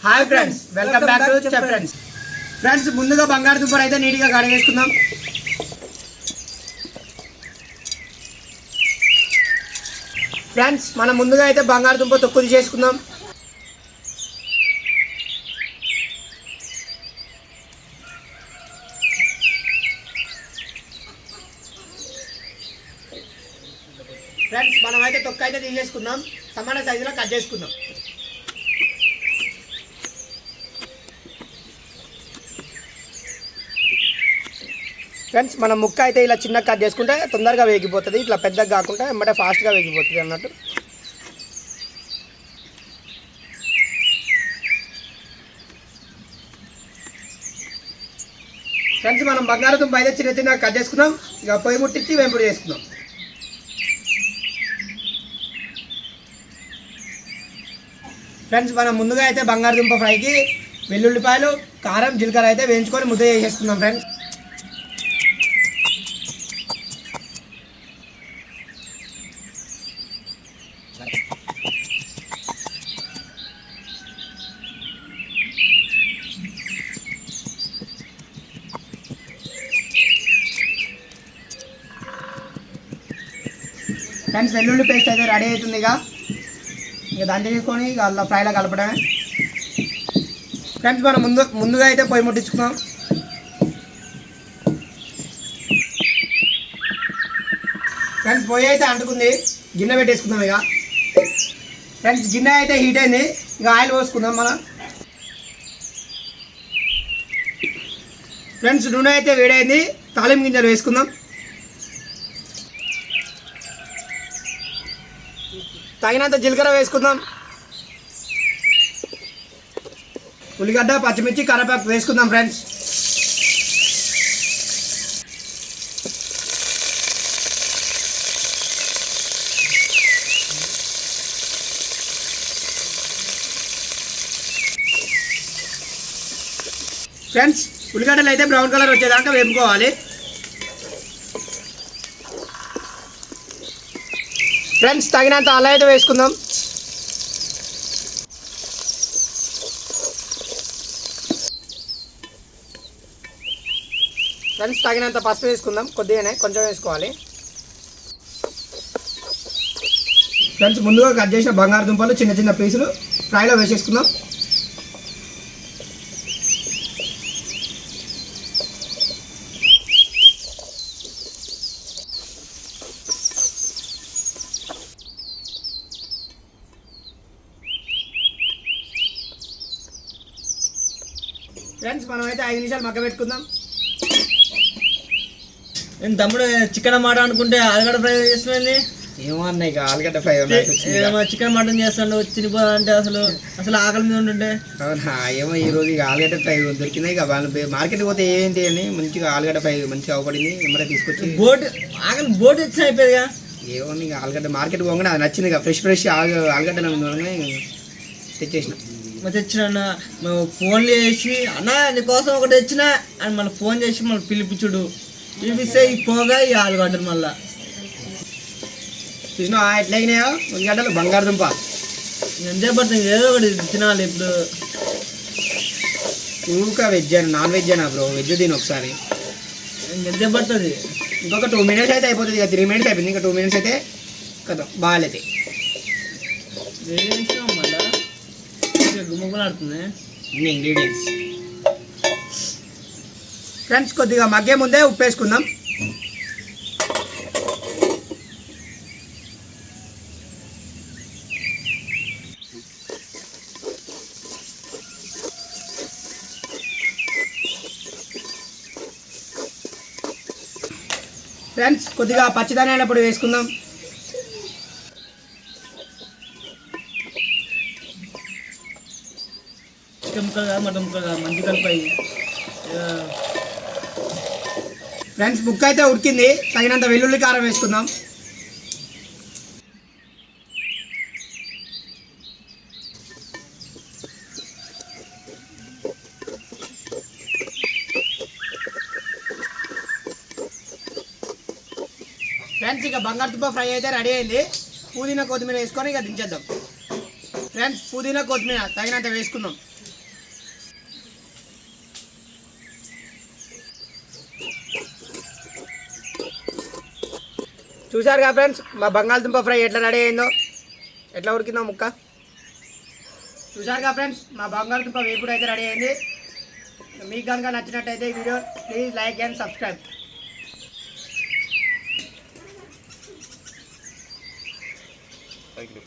Hi friends, welcome back to chef friends. Friends, ముందుగా బంగాళదుంపలు అయితే నీట్గా కడిగేసుకుందాం. ఫ్రెండ్స్, మనం ముందుగా అయితే బంగాళదుంప తొక్కు చేసుకుందాం. ఫ్రెండ్స్, మనం అయితే తొక్కు అయితే తీసేసుకుందాం. సమాన సైజులో కట్ చేసుకుందాం. ఫ్రెండ్స్, మనం ముక్క అయితే ఇలా చిన్న కట్ చేసుకుంటే తొందరగా వేగిపోతుంది. ఇట్లా పెద్దగా కాకుండా ఎమ్మటే ఫాస్ట్గా వేగిపోతుంది అన్నట్టు. ఫ్రెండ్స్, మనం బంగాళదుంప అయితే చిన్న చిన్న కట్ చేసుకుందాం. ఇక పొయ్యి ముట్టించి వేంపుడు చేసుకుందాం. ఫ్రెండ్స్, మనం ముందుగా అయితే బంగాళదుంప ఫ్రైకి వెల్లుల్లిపాయలు, కారం, జీలకర్ర అయితే వేయించుకొని ముద్ద చేసేసుకుందాం. ఫ్రెండ్స్, ఫ్రెండ్స్ వెల్లుల్లి పేస్ట్ అయితే రెడీ అవుతుంది. ఇక దాంట్లో తీసుకొని ఇక అలా ఫ్రైలో కలపడమే. ఫ్రెండ్స్, మనం ముందుగా అయితే పొయ్యి ముట్టించుకుందాం. ఫ్రెండ్స్, పొయ్యి అయితే అంటుకుంది. గిన్నె పెట్టేసుకుందాం. ఇక ఫ్రెండ్స్, గిన్నె అయితే హీట్ అయింది. ఇక ఆయిల్ పోసుకుందాం మనం. ఫ్రెండ్స్, నూనె అయితే వేడైంది. తాలింపు గింజలు వేసుకుందాం. తగినంత జీలకర్ర వేసుకుందాం. ఉల్లిగడ్డ, పచ్చిమిర్చి, కరివేపాకు వేసుకుందాం. ఫ్రెండ్స్, ఫ్రెండ్స్ ఉల్లిగడ్డలు అయితే బ్రౌన్ కలర్ వచ్చేదాకా వేపుకోవాలి. ఫ్రెండ్స్, తగినంత అల్లం అయితే వేసుకుందాం. ఫ్రెండ్స్, తగినంత పసుపు వేసుకుందాం. కొద్దిగానే కొంచెం వేసుకోవాలి. ఫ్రెండ్స్, ముందుగా కట్ చేసిన బంగాళదుంపలు చిన్న చిన్న పీసులు ఫ్రైలో వేసేసుకుందాం. ఫ్రెండ్స్, మనం అయితే 5 నిమిషాలు మగ్గ పెట్టుకుందాం. నేను తమ్ముడు చికెన్ మాట అనుకుంటే ఆలుగడ్డ ఫ్రై చేస్తుంది. ఏమో అన్న, ఇక ఆలుగడ్డ ఫ్రై చికెన్ మటన్ చేస్తాడు తినిపోవాలంటే అసలు అసలు ఆకలి మీద ఉంటుండే. అవునా, ఏమో ఈ రోజు ఇక ఆలుగడ్డ ఫ్రై దొరికినాయి. ఇక వాళ్ళు మార్కెట్కి పోతే ఏంటి అని మంచిగా ఆలుగడ్డ ఫ్రై మంచిగా అవపడింది. ఎమ్మడే తీసుకొచ్చి బోట్ తెచ్చిన అయిపోయిందిగా. ఏమో ఇక ఆలుగడ్డ మార్కెట్ పోగానే అది నచ్చింది. ఇక ఫ్రెష్ ఆలుగడ్డ తెచ్చేసిన. తెచ్చిన ఫోన్లు చేసి అన్న నీకోసం ఒకటి తెచ్చిన అని మళ్ళీ ఫోన్ చేసి మళ్ళీ పిలిపించుడు. పిలిపిస్తే ఈ పోగా ఈ ఆలుగడ్డలు మళ్ళా చూసినా ఎట్లయినాయో ఉల్లిగడ్డలు, బంగాళదుంప ఎంజాయ్ పడుతుంది. ఏదో ఒకటి తినాలి. ఇప్పుడు ఊక వెజ్ అని నాన్ వెజ్ అయినా బ్రో, వెజ్ తిని ఒకసారి ఎంజాయ్ పడుతుంది. ఇంకొక 2 మినిట్స్ అయితే అయిపోతుంది. ఇక 3 మినిట్స్ అయిపోయింది. ఇంకా 2 మినిట్స్ అయితే కదా బాగాలైతే మళ్ళా గుమ్మగులాడుతుంది ఇంగ్రీడియంట్స్. ఫ్రెండ్స్, కొద్దిగా మగ్గే ముందే ఉప్పు వేసుకుందాం. ఫ్రెండ్స్, కొద్దిగా పచ్చిధనియాల పొడి వేసుకుందాం. చికెన్ ముక్కలుగా మటన్ ముక్కలుగా మంచి కలిపాయి. ఫ్రెండ్స్, ముక్క అయితే ఉడికింది. తగినంత వెల్లుల్లి కారం వేసుకుందాం. ఫ్రెండ్స్ ఇక బంగాళదుంప ఫ్రై అయితే రెడీ అయింది. పుదీనా కొత్తిమీర వేసుకొని ఇక దించేద్దాం. ఫ్రెండ్స్ పుదీనా కొత్తిమీర తగినంత వేసుకుందాం. చూసారుగా ఫ్రెండ్స్ మా బంగాళదుంప ఫ్రై ఎట్లా రెడీ అయిందో, ఎట్లా ఉడికిందో ముక్క. చూసారుగా ఫ్రెండ్స్ మా బంగాళదుంప వేపుడు అయితే రెడీ అయింది. మీకు కనుక నచ్చినట్టయితే ఈ video please like and subscribe. Thank you.